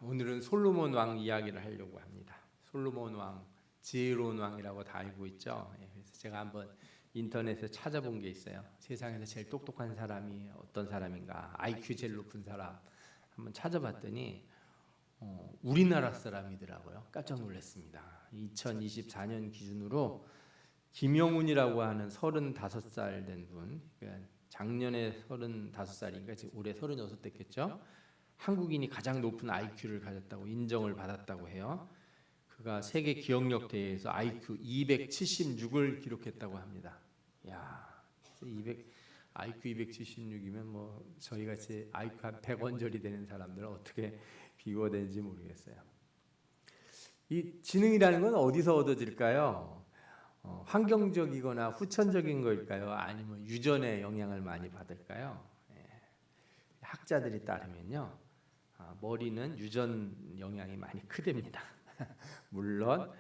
오늘은 솔로몬 왕 이야기를 하려고 합니다. 솔로몬 왕, 지혜로운 왕이라고 다 알고 있죠. 그래서 제가 한번 인터넷에 찾아본 게 있어요. 세상에서 제일 똑똑한 사람이 어떤 사람인가, IQ 제일 높은 사람 한번 찾아봤더니 우리나라 사람이더라고요. 깜짝 놀랐습니다. 2024년 기준으로 김영훈이라고 하는 35살 된 분, 그러니까 작년에 35살인가 지금 올해 36 됐겠죠. 한국인이 가장 높은 IQ를 가졌다고 인정을 받았다고 해요. 그가 세계 기억력 대회에서 IQ 276을 기록했다고 합니다. 야, IQ 276이면 뭐 저희 같이 IQ 한 100원절이 되는 사람들은 어떻게 비교가 되는지 모르겠어요. 이 지능이라는 건 어디서 얻어질까요? 환경적이거나 후천적인 걸까요? 아니면 유전의 영향을 많이 받을까요? 학자들이 따르면요, 머리는 유전 영향이 많이 크답니다. 물론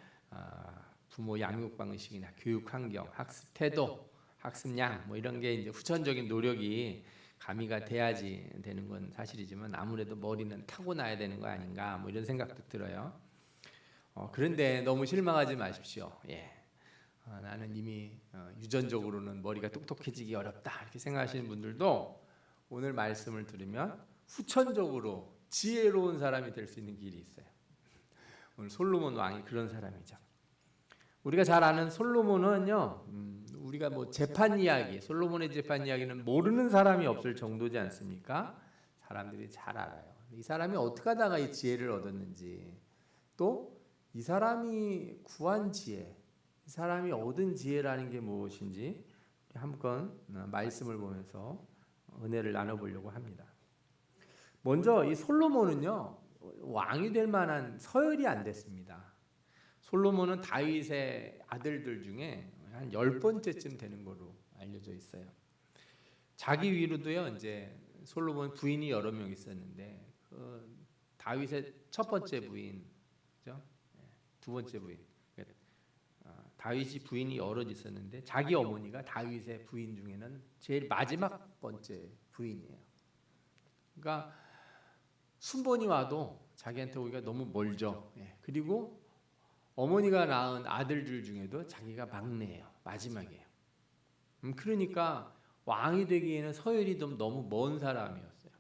부모 양육 방식이나 교육 환경, 학습 태도, 학습량 뭐 이런 게 이제 후천적인 노력이 가미가 돼야지 되는 건 사실이지만 아무래도 머리는 타고나야 되는 거 아닌가 뭐 이런 생각도 들어요. 그런데 너무 실망하지 마십시오. 나는 이미 유전적으로는 머리가 똑똑해지기 어렵다 이렇게 생각하시는 분들도 오늘 말씀을 들으면 후천적으로 지혜로운 사람이 될 수 있는 길이 있어요. 오늘 솔로몬 왕이 그런 사람이죠. 우리가 잘 아는 솔로몬은요, 우리가 뭐 재판 이야기, 솔로몬의 재판 이야기는 모르는 사람이 없을 정도지 않습니까? 사람들이 잘 알아요. 이 사람이 어떻게 하다가 이 지혜를 얻었는지, 또 이 사람이 구한 지혜, 이 사람이 얻은 지혜라는 게 무엇인지 한번 말씀을 보면서 은혜를 나눠보려고 합니다. 먼저 이 솔로몬은요, 왕이 될 만한 서열이 안 됐습니다. 솔로몬은 다윗의 아들들 중에 한 10번째쯤 되는 걸로 알려져 있어요. 자기 위로도요, 이제 솔로몬 부인이 여러 명 있었는데 다윗의 첫 번째 부인, 그죠? 두 번째 부인. 다윗이 부인이 여럿 있었는데 자기 어머니가 다윗의 부인 중에는 제일 마지막 번째 부인이에요. 그러니까 순번이 와도 자기한테 오기가 너무 멀죠. 그리고 어머니가 낳은 아들들 중에도 자기가 막내예요. 마지막이에요. 그러니까 왕이 되기에는 서열이 좀 너무 먼 사람이었어요.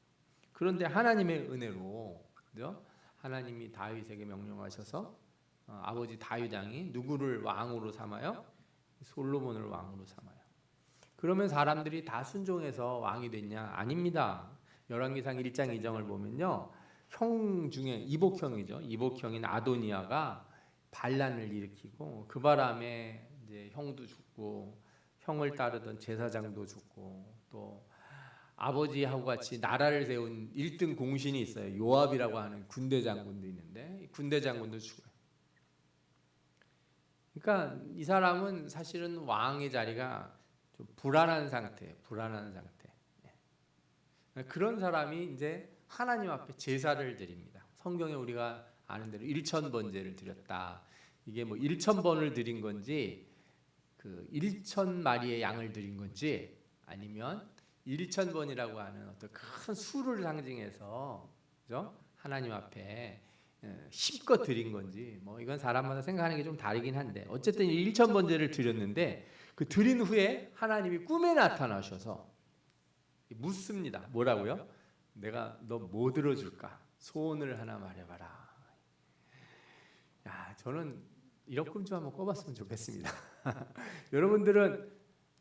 그런데 하나님의 은혜로, 그죠? 하나님이 다윗에게 명령하셔서 아버지 다윗 왕이 누구를 왕으로 삼아요? 솔로몬을 왕으로 삼아요. 그러면 사람들이 다 순종해서 왕이 됐냐? 아닙니다. 열왕기상 1장 2절을 보면요, 형 중에 이복형이죠. 이복형인 아도니아가 반란을 일으키고 그 바람에 이제 형도 죽고 형을 따르던 제사장도 죽고 또 아버지하고 같이 나라를 세운 1등 공신이 있어요. 요압이라고 하는 군대 장군도 있는데 군대 장군도 죽어요. 그러니까 이 사람은 사실은 왕의 자리가 좀 불안한 상태. 그런 사람이 이제 하나님 앞에 제사를 드립니다. 성경에 우리가 아는 대로 1000번제를 드렸다. 이게 뭐 1000번을 드린 건지, 그 1000마리의 양을 드린 건지, 아니면 1000번이라고 하는 어떤 큰 수를 상징해서, 그죠? 하나님 앞에 힘껏 드린 건지, 뭐 이건 사람마다 생각하는 게 좀 다르긴 한데, 어쨌든 1000번제를 드렸는데, 그 드린 후에 하나님이 꿈에 나타나셔서 묻습니다. 뭐라고요? 내가 너 뭐 들어줄까? 소원을 하나 말해봐라. 야, 저는 이런 꿈 좀 한번 꿔봤으면 좋겠습니다. 여러분들은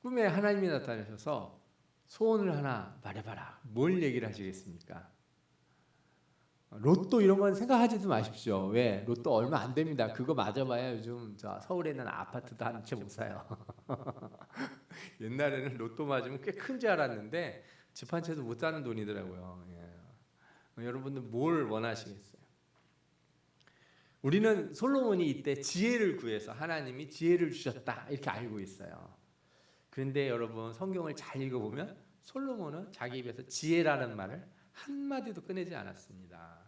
꿈에 하나님이 나타나셔서 소원을 하나 말해봐라. 뭘 얘기를 하시겠습니까? 로또 이런 건 생각하지도 마십시오. 왜? 로또 얼마 안 됩니다. 그거 맞아봐야 요즘 저 서울에 있는 아파트도 한 채 못 사요. 옛날에는 로또 맞으면 꽤 큰 줄 알았는데 집 한 채도 못 사는 돈이더라고요. 여러분들 뭘 원하시겠어요? 우리는 솔로몬이 이때 지혜를 구해서 하나님이 지혜를 주셨다 이렇게 알고 있어요. 그런데 여러분 성경을 잘 읽어보면 솔로몬은 자기 입에서 지혜라는 말을 한마디도 꺼내지 않았습니다.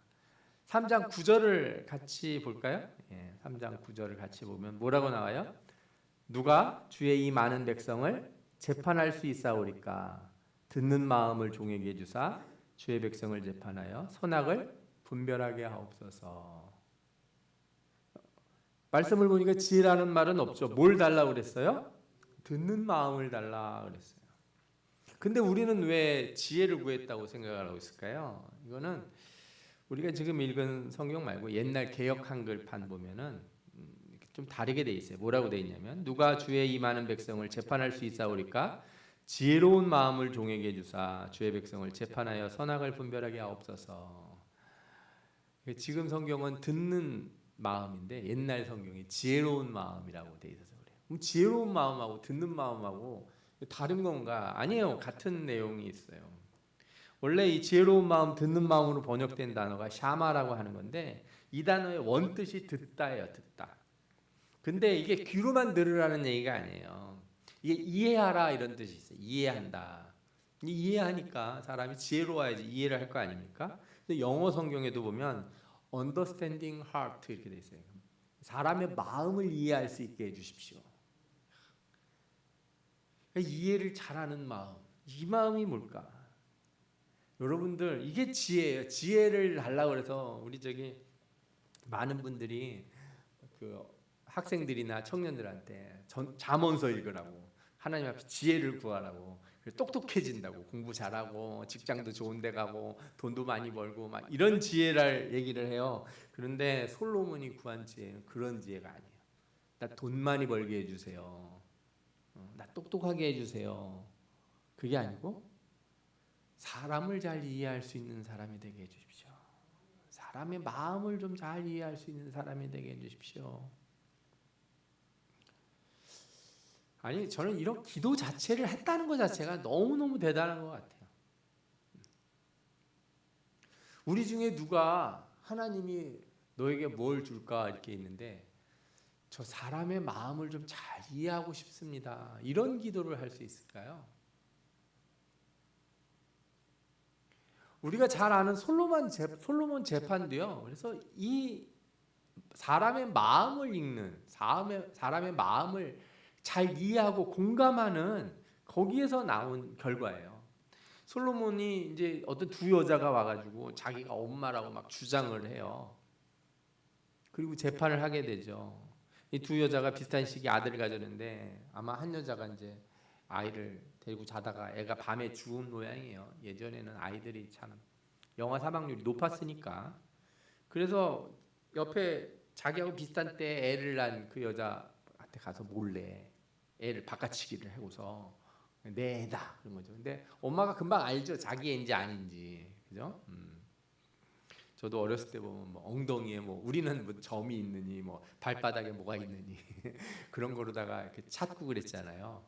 3장 9절을 같이 볼까요? 3장 9절을 같이 보면 뭐라고 나와요? 누가 주의 이 많은 백성을 재판할 수 있사오리까? 듣는 마음을 종에게 주사 주의 백성을 재판하여 선악을 분별하게 하옵소서. 말씀을 보니까 지혜라는 말은 없죠. 뭘 달라고 그랬어요? 듣는 마음을 달라 그랬어요. 근데 우리는 왜 지혜를 구했다고 생각을 하고 있을까요? 이거는 우리가 지금 읽은 성경 말고 옛날 개역 한글판 보면은 좀 다르게 돼 있어요. 뭐라고 돼 있냐면 누가 주의 이 많은 백성을 재판할 수 있사오리까? 지혜로운 마음을 종에게 주사 주의 백성을 재판하여 선악을 분별하게 하옵소서. 지금 성경은 듣는 마음인데 옛날 성경이 지혜로운 마음이라고 돼 있어서 그래요. 그럼 지혜로운 마음하고 듣는 마음하고 다른 건가? 아니에요. 같은 내용이 있어요. 원래 이 지혜로운 마음, 듣는 마음으로 번역된 단어가 샤마라고 하는 건데 이 단어의 원뜻이 듣다예요. 듣다. 근데 이게 귀로만 들으라는 얘기가 아니에요. 이게 이해하라 이런 뜻이 있어요. 이해한다. 이해하니까 사람이 지혜로워야지 이해를 할 거 아닙니까? 근데 영어 성경에도 보면 understanding heart 이렇게 돼 있어요. 사람의 마음을 이해할 수 있게 해주십시오. 이해를 잘하는 마음. 이 마음이 뭘까? 여러분들 이게 지혜예요. 지혜를 달라고 그래서 우리 저기 많은 분들이 그 학생들이나 청년들한테 잠언서 읽으라고 하나님 앞에 지혜를 구하라고 똑똑해진다고 공부 잘하고 직장도 좋은 데 가고 돈도 많이 벌고 막 이런 지혜를 얘기를 해요. 그런데 솔로몬이 구한 지혜는 그런 지혜가 아니에요. 나 돈 많이 벌게 해주세요. 나 똑똑하게 해주세요. 그게 아니고 사람을 잘 이해할 수 있는 사람이 되게 해주십시오. 사람의 마음을 좀 잘 이해할 수 있는 사람이 되게 해주십시오. 아니 저는 이런 기도 자체를 했다는 것 자체가 너무너무 대단한 것 같아요. 우리 중에 누가 하나님이 너에게 뭘 줄까 이렇게 있는데 저 사람의 마음을 좀 잘 이해하고 싶습니다. 이런 기도를 할 수 있을까요? 우리가 잘 아는 솔로몬 재판도요. 그래서 이 사람의 마음을 읽는 사람의 마음을 잘 이해하고 공감하는 거기에서 나온 결과예요. 솔로몬이 이제 어떤 두 여자가 와가지고 자기가 엄마라고 막 주장을 해요. 그리고 재판을 하게 되죠. 이 두 여자가 비슷한 시기에 아들을 가졌는데 아마 한 여자가 이제 아이를 데리고 자다가 애가 밤에 죽은 모양이에요. 예전에는 아이들이 참 영아 사망률이 높았으니까. 그래서 옆에 자기하고 비슷한 때 애를 낳은 그 여자한테 가서 몰래 애를 바꿔치기를 하고서 내 애다 그런 거죠. 근데 엄마가 금방 알죠. 자기 애인지 아닌지. 그죠? 저도 어렸을 때 보면 뭐 엉덩이에 뭐 우리는 뭐 점이 있느니 뭐 발바닥에 뭐가 있느니 그런 거로다가 이렇게 찾고 그랬잖아요.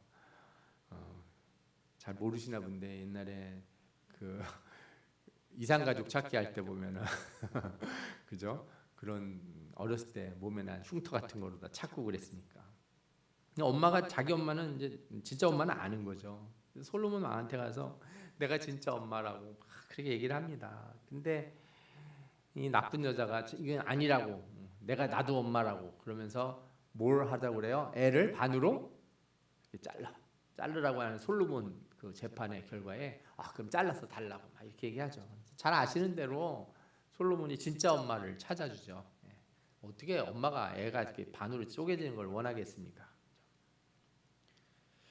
잘 모르시나 본데 옛날에 그 이상가족 찾기 할 때 보면은 그죠? 그런 어렸을 때 몸에 난 흉터 같은 거로다 찾고 그랬으니까. 엄마가 자기 엄마는 이제 진짜 엄마는 아는 거죠. 솔로몬 왕한테 가서 내가 진짜 엄마라고 막 그렇게 얘기를 합니다. 근데 이 나쁜 여자가 이건 아니라고 나도 엄마라고 그러면서 뭘 하자고 그래요? 애를 반으로 자르라고 하는 솔로몬 그 재판의 결과에 그럼 잘라서 달라고 막 이렇게 얘기하죠. 잘 아시는 대로 솔로몬이 진짜 엄마를 찾아주죠. 어떻게 엄마가 애가 이렇게 반으로 쪼개지는 걸 원하겠습니까?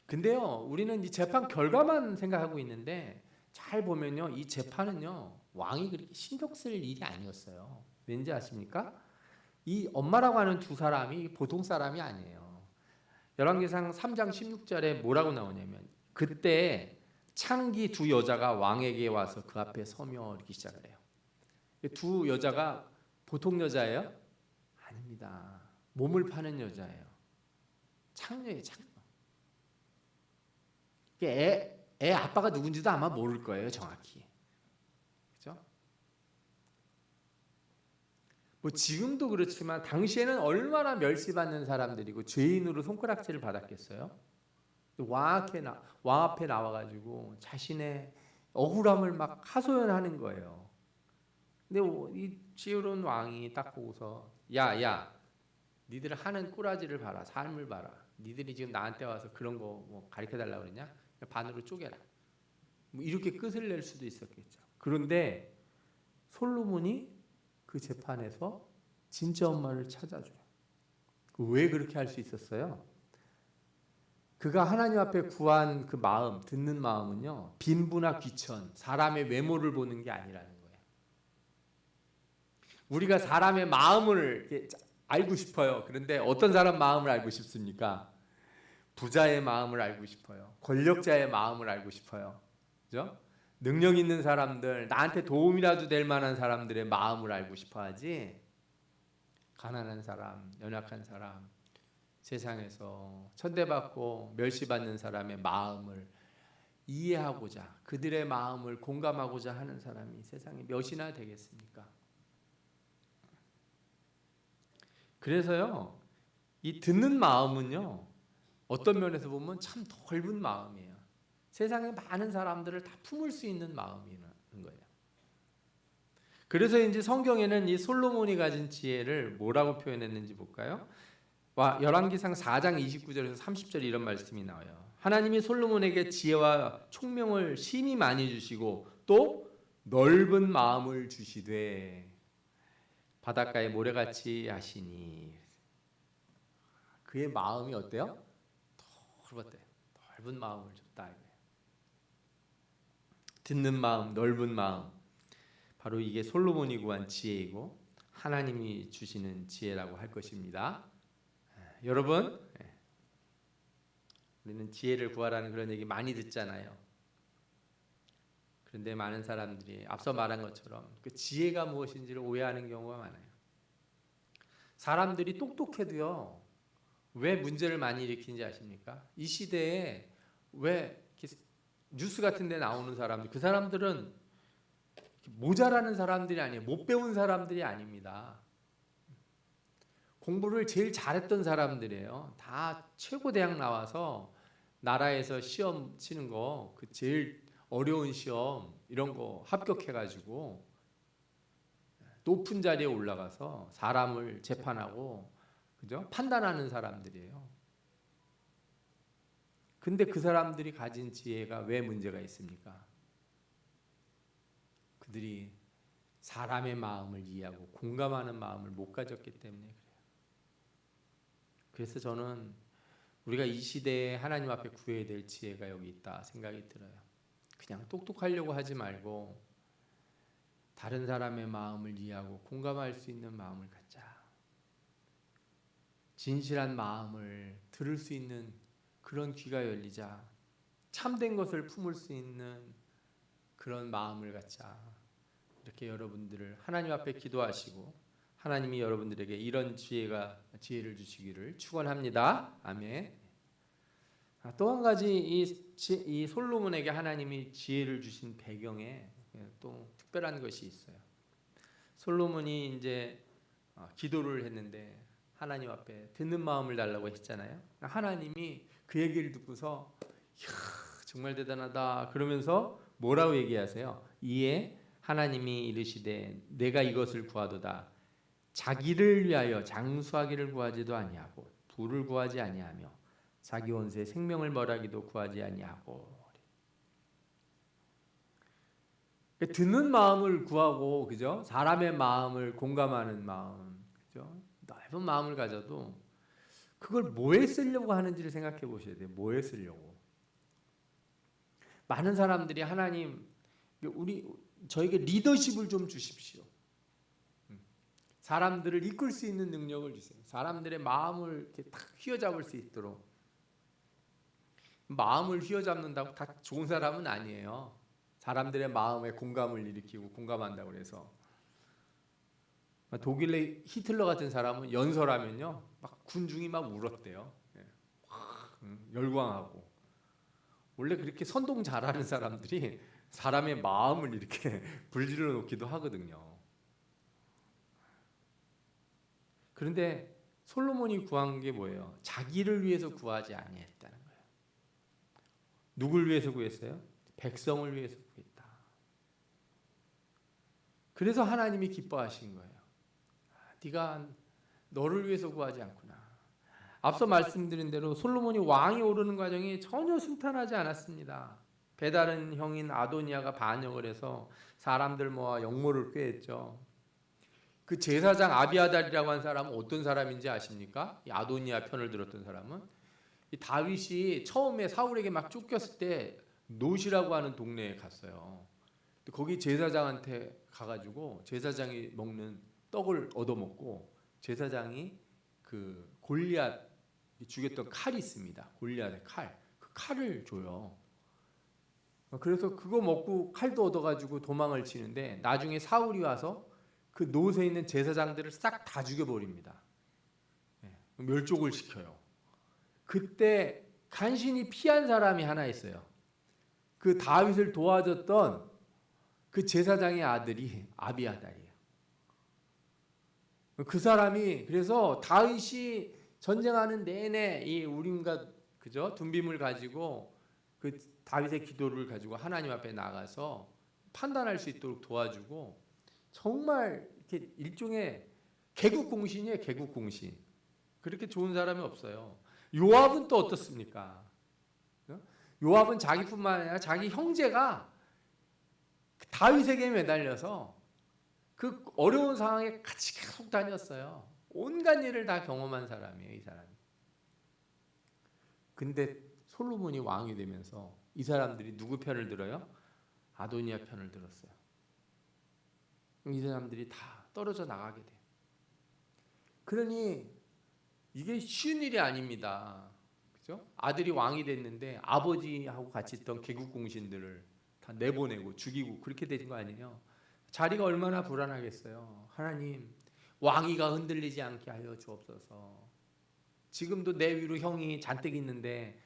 근데요, 우리는 이 재판 결과만 생각하고 있는데 잘 보면요, 이 재판은요 왕이 그렇게 신경 쓸 일이 아니었어요. 왠지 아십니까? 이 엄마라고 하는 두 사람이 보통 사람이 아니에요. 열왕기상 3장 16절에 뭐라고 나오냐면 그때 창기 두 여자가 왕에게 와서 그 앞에 서며 이렇게 시작을 해요. 두 여자가 보통 여자예요? 아닙니다. 몸을 파는 여자예요. 창녀예요, 창녀. 애 아빠가 누군지도 아마 모를 거예요, 정확히. 그죠? 뭐 지금도 그렇지만 당시에는 얼마나 멸시받는 사람들이고 죄인으로 손가락질을 받았겠어요? 왕 앞에 나와가지고 자신의 억울함을 막 하소연하는 거예요. 근데 이 지혜로운 왕이 딱 보고서 야, 니들 하는 꾸라지를 봐라, 삶을 봐라. 니들이 지금 나한테 와서 그런 거 뭐 가르쳐 달라고 그러냐? 반으로 쪼개라. 뭐 이렇게 끝을 낼 수도 있었겠죠. 그런데 솔로몬이 그 재판에서 진짜 엄마를 찾아줘요. 왜 그렇게 할 수 있었어요? 그가 하나님 앞에 구한 그 마음, 듣는 마음은요, 빈부나 귀천, 사람의 외모를 보는 게 아니라는 거예요. 우리가 사람의 마음을 알고 싶어요. 그런데 어떤 사람 마음을 알고 싶습니까? 부자의 마음을 알고 싶어요. 권력자의 마음을 알고 싶어요. 그죠? 능력 있는 사람들, 나한테 도움이라도 될 만한 사람들의 마음을 알고 싶어 하지, 가난한 사람, 연약한 사람, 세상에서 천대받고 멸시받는 사람의 마음을 이해하고자, 그들의 마음을 공감하고자 하는 사람이 세상에 몇이나 되겠습니까? 그래서요, 이 듣는 마음은요, 어떤 면에서 보면 참 넓은 마음이에요. 세상에 많은 사람들을 다 품을 수 있는 마음이라는 거예요. 그래서 이제 성경에는 이 솔로몬이 가진 지혜를 뭐라고 표현했는지 볼까요? 열왕기상 4장 29절에서 30절 이런 말씀이 나와요. 하나님이 솔로몬에게 지혜와 총명을 심히 많이 주시고 또 넓은 마음을 주시되 바닷가에 모래같이 하시니. 그의 마음이 어때요? 넓었대요. 넓은 마음을 줬다 이거예요. 듣는 마음, 넓은 마음, 바로 이게 솔로몬이 구한 지혜이고 하나님이 주시는 지혜라고 할 것입니다. 여러분, 우리는 지혜를 구하라는 그런 얘기 많이 듣잖아요. 그런데 많은 사람들이 앞서 말한 것처럼 그 지혜가 무엇인지를 오해하는 경우가 많아요. 사람들이 똑똑해도요, 왜 문제를 많이 일으키는지 아십니까? 이 시대에 왜 뉴스 같은 데 나오는 사람들, 그 사람들은 모자라는 사람들이 아니에요. 못 배운 사람들이 아닙니다. 공부를 제일 잘했던 사람들이에요. 다 최고 대학 나와서 나라에서 시험 치는 거, 그 제일 어려운 시험 이런 거 합격해가지고 높은 자리에 올라가서 사람을 재판하고, 그죠? 판단하는 사람들이에요. 근데 그 사람들이 가진 지혜가 왜 문제가 있습니까? 그들이 사람의 마음을 이해하고 공감하는 마음을 못 가졌기 때문에 그래요. 그래서 저는 우리가 이 시대에 하나님 앞에 구해야 될 지혜가 여기 있다 생각이 들어요. 그냥 똑똑하려고 하지 말고 다른 사람의 마음을 이해하고 공감할 수 있는 마음을 갖자. 진실한 마음을 들을 수 있는 그런 귀가 열리자. 참된 것을 품을 수 있는 그런 마음을 갖자. 이렇게 여러분들을 하나님 앞에 기도하시고 하나님이 여러분들에게 이런 지혜를 주시기를 축원합니다. 아멘. 또 한 가지 이 솔로몬에게 하나님이 지혜를 주신 배경에 또 특별한 것이 있어요. 솔로몬이 이제 기도를 했는데 하나님 앞에 듣는 마음을 달라고 했잖아요. 하나님이 그 얘기를 듣고서 이야, 정말 대단하다 그러면서 뭐라고 얘기하세요? 이에 하나님이 이르시되 내가 이것을 구하도다. 자기를 위하여 장수하기를 구하지도 아니하고 부를 구하지 아니하며 자기 원수의 생명을 멀하기도 구하지 아니하고. 듣는 마음을 구하고, 그죠? 사람의 마음을 공감하는 마음, 그죠? 넓은 마음을 가져도 그걸 뭐에 쓰려고 하는지를 생각해 보셔야 돼요. 뭐에 쓰려고? 많은 사람들이 하나님, 저에게 리더십을 좀 주십시오. 사람들을 이끌 수 있는 능력을 주세요. 사람들의 마음을 이렇게 딱 휘어잡을 수 있도록. 마음을 휘어잡는다고 다 좋은 사람은 아니에요. 사람들의 마음에 공감을 일으키고 공감한다고 해서. 독일의 히틀러 같은 사람은 연설하면요, 막 군중이 막 울었대요. 열광하고. 원래 그렇게 선동 잘하는 사람들이 사람의 마음을 이렇게 불질러 놓기도 하거든요. 그런데 솔로몬이 구한 게 뭐예요? 자기를 위해서 구하지 아니했다는 거예요. 누굴 위해서 구했어요? 백성을 위해서 구했다. 그래서 하나님이 기뻐하신 거예요. 네가 너를 위해서 구하지 않구나. 앞서 말씀드린 대로 솔로몬이 왕이 오르는 과정이 전혀 순탄하지 않았습니다. 배다른 형인 아도니아가 반역을 해서 사람들 모아 역모를 꾀했죠. 그 제사장 아비아달이라고 한 사람은 어떤 사람인지 아십니까? 이 아도니아 편을 들었던 사람은 이 다윗이 처음에 사울에게 막 쫓겼을 때 노시라고 하는 동네에 갔어요. 거기 제사장한테 가가지고 제사장이 먹는 떡을 얻어먹고 제사장이 그 골리앗 죽였던 칼이 있습니다. 골리앗의 칼. 그 칼을 줘요. 그래서 그거 먹고 칼도 얻어가지고 도망을 치는데 나중에 사울이 와서 그 노새에 있는 제사장들을 싹 다 죽여버립니다. 멸족을 시켜요. 그때 간신히 피한 사람이 하나 있어요. 그 다윗을 도와줬던 그 제사장의 아들이 아비아달이에요. 그 사람이 그래서 다윗이 전쟁하는 내내 이 우림과 그죠 둔빔을 가지고 그 다윗의 기도를 가지고 하나님 앞에 나가서 판단할 수 있도록 도와주고 정말 이렇게 일종의 개국공신이에요. 개국공신. 그렇게 좋은 사람이 없어요. 요압은 또 어떻습니까? 요압은 자기뿐만 아니라 자기 형제가 다윗에게 매달려서 그 어려운 상황에 같이 계속 다녔어요. 온갖 일을 다 경험한 사람이에요, 이 사람이. 근데 솔로몬이 왕이 되면서 이 사람들이 누구 편을 들어요? 아도니아 편을 들었어요. 이 사람들이 다 떨어져 나가게 돼요. 그러니 이게 쉬운 일이 아닙니다. 그죠? 아들이 왕이 됐는데 아버지하고 같이 있던 개국공신들을 다 내보내고 죽이고 그렇게 된 거 아니에요? 자리가 얼마나 불안하겠어요. 하나님, 왕위가 흔들리지 않게 하여 주옵소서. 지금도 내 위로 형이 잔뜩 있는데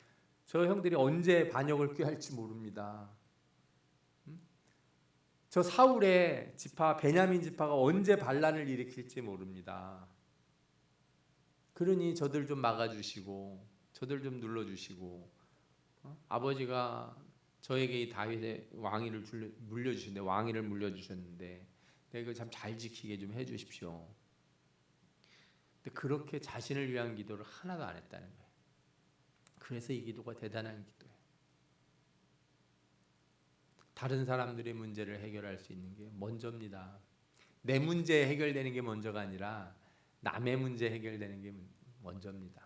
저 형들이 언제 반역을 꾀할지 모릅니다. 저 사울의 지파 베냐민 지파가 언제 반란을 일으킬지 모릅니다. 그러니 저들 좀 막아주시고 저들 좀 눌러주시고 아버지가 저에게 이 다윗의 왕위를 물려주셨는데 왕위를 물려주셨는데 내가 이거 참 잘 지키게 좀 해주십시오. 근데 그렇게 자신을 위한 기도를 하나도 안 했다는 거예요. 그래서 이 기도가 대단한 기도예요. 다른 사람들의 문제를 해결할 수 있는 게 먼저입니다. 내 문제 해결되는 게 먼저가 아니라 남의 문제 해결되는 게 먼저입니다.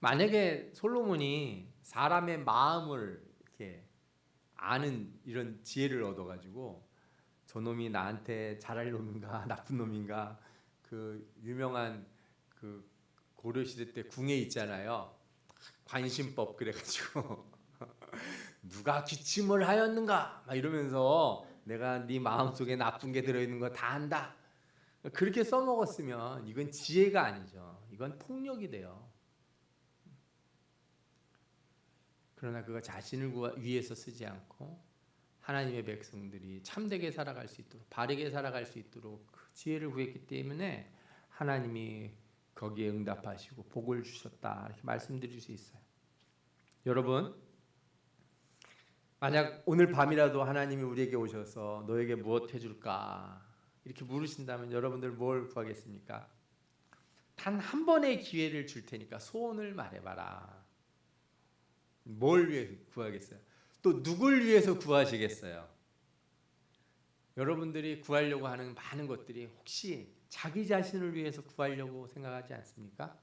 만약에 솔로몬이 사람의 마음을 이렇게 아는 이런 지혜를 얻어가지고 저놈이 나한테 잘할 놈인가 나쁜 놈인가 그 유명한 그 고려시대 때 궁에 있잖아요. 관심법 그래가지고 누가 기침을 하였는가 막 이러면서 내가 네 마음속에 나쁜 게 들어있는 거 다 안다. 그렇게 써먹었으면 이건 지혜가 아니죠. 이건 폭력이 돼요. 그러나 그가 자신을 위해서 쓰지 않고 하나님의 백성들이 참되게 살아갈 수 있도록 바르게 살아갈 수 있도록 그 지혜를 구했기 때문에 하나님이 거기에 응답하시고 복을 주셨다 이렇게 말씀드릴 수 있어요. 여러분 만약 오늘 밤이라도 하나님이 우리에게 오셔서 너에게 무엇 해줄까 이렇게 물으신다면 여러분들 뭘 구하겠습니까? 단 한 번의 기회를 줄 테니까 소원을 말해봐라. 뭘 위해 구하겠어요? 또 누굴 위해서 구하시겠어요? 여러분들이 구하려고 하는 많은 것들이 혹시 자기 자신을 위해서 구하려고 생각하지 않습니까?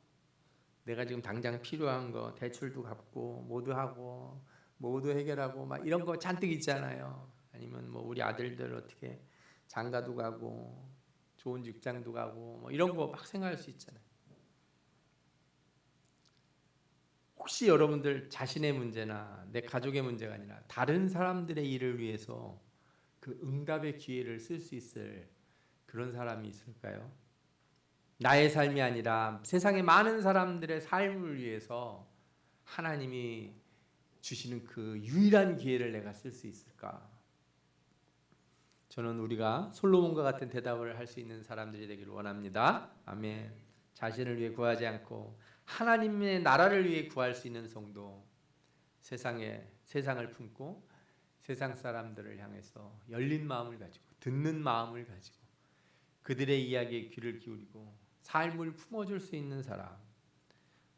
내가 지금 당장 필요한 거 대출도 갚고 모두 하고 모두 해결하고 막 이런 거 잔뜩 있잖아요. 아니면 뭐 우리 아들들 어떻게 장가도 가고 좋은 직장도 가고 뭐 이런 거 막 생각할 수 있잖아요. 혹시 여러분들 자신의 문제나 내 가족의 문제가 아니라 다른 사람들의 일을 위해서 그 응답의 기회를 쓸 수 있을 그런 사람이 있을까요? 나의 삶이 아니라 세상의 많은 사람들의 삶을 위해서 하나님이 주시는 그 유일한 기회를 내가 쓸 수 있을까? 저는 우리가 솔로몬과 같은 대답을 할 수 있는 사람들이 되기를 원합니다. 아멘. 자신을 위해 구하지 않고 하나님의 나라를 위해 구할 수 있는 성도, 세상을 품고 세상 사람들을 향해서 열린 마음을 가지고 듣는 마음을 가지고 그들의 이야기에 귀를 기울이고 삶을 품어줄 수 있는 사람,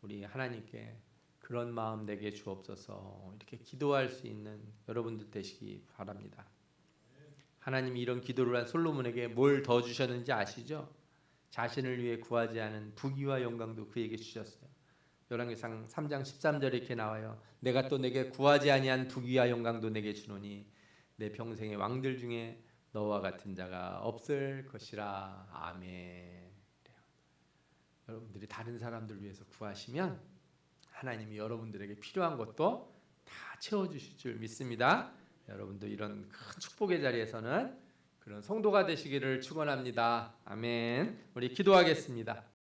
우리 하나님께 그런 마음 내게 주옵소서 이렇게 기도할 수 있는 여러분들 되시기 바랍니다. 하나님이 이런 기도를 한 솔로몬에게 뭘 더 주셨는지 아시죠? 자신을 위해 구하지 않은 부귀와 영광도 그에게 주셨어요. 열왕기상 3장 13절에 이렇게 나와요. 내가 또 내게 구하지 아니한 부귀와 영광도 내게 주노니 내 평생의 왕들 중에 너와 같은 자가 없을 것이라. 아멘. 여러분들이 다른 사람들 위해서 구하시면 하나님이 여러분들에게 필요한 것도 다 채워주실 줄 믿습니다. 여러분도 이런 큰 축복의 자리에서는 그런 성도가 되시기를 축원합니다. 아멘. 우리 기도하겠습니다.